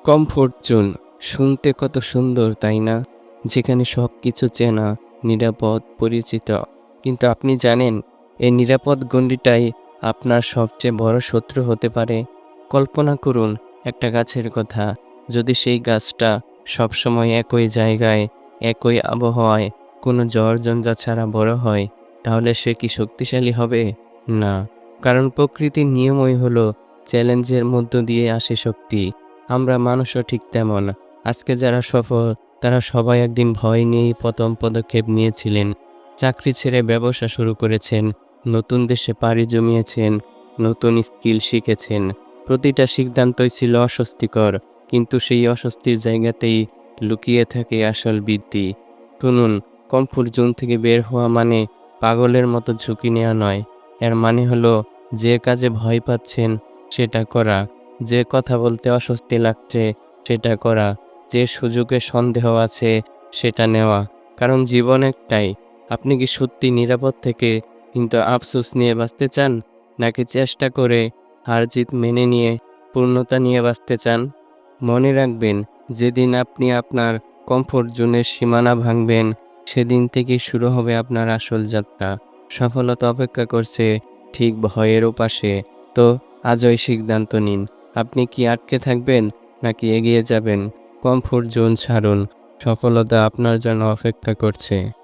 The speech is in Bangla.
কমফোর্ট জোন শুনতে কত সুন্দর, তাই না? যেখানে সবকিছু চেনা, নিরাপদ, পরিচিত। কিন্তু আপনি জানেন, এই নিরাপদ গণ্ডিটাই আপনার সবচেয়ে বড় শত্রু হতে পারে। কল্পনা করুন একটা গাছের কথা। যদি সেই গাছটা সবসময় একই জায়গায়, একই আবহাওয়ায়, কোনো ঝড়-ঝঞ্ঝা ছাড়া বড় হয়, তাহলে সে কি শক্তিশালী হবে? না। কারণ প্রকৃতির নিয়মই হলো চ্যালেঞ্জের মধ্য দিয়ে আসে শক্তি। আমরা মানুষও ঠিক তেমন। আজকে যারা সফল, তারা সবাই একদিন ভয় নিয়েই প্রথম পদক্ষেপ নিয়েছিলেন। চাকরি ছেড়ে ব্যবসা শুরু করেছেন, নতুন দেশে পাড়ি জমিয়েছেন, নতুন স্কিল শিখেছেন। প্রতিটা সিদ্ধান্তই ছিল অস্বস্তিকর, কিন্তু সেই অস্বস্তির জায়গাতেই লুকিয়ে থাকে আসল বৃদ্ধি। শুনুন, কমফোর্ট জোন থেকে বের হওয়া মানে পাগলের মতো ঝুঁকি নেওয়া নয়। এর মানে হলো, যে কাজে ভয় পাচ্ছেন সেটা করা, যে কথা বলতে অস্বস্তি লাগছে সেটা করা, যে সুযোগে সন্দেহ আছে সেটা নেওয়া। কারণ জীবন একটাই। আপনি কি সত্যি নিরাপদ থেকে কিন্তু আফসোস নিয়ে বাঁচতে চান, নাকি চেষ্টা করে হার জিত মেনে নিয়ে পূর্ণতা নিয়ে বাঁচতে চান? মনে রাখবেন, যেদিন আপনি আপনার কমফোর্ট জোনের সীমানা ভাঙবেন, সেদিন থেকেই শুরু হবে আপনার আসল যাত্রা। সফলতা অপেক্ষা করছে ঠিক ভয়ের ওপাশে। তো আজই সিদ্ধান্ত নিন, আপনি কি আটকে থাকবেন নাকি এগিয়ে যাবেন? কমফোর্ট জোন ছাড়ুন, সফলতা আপনার জন্য অপেক্ষা করছে।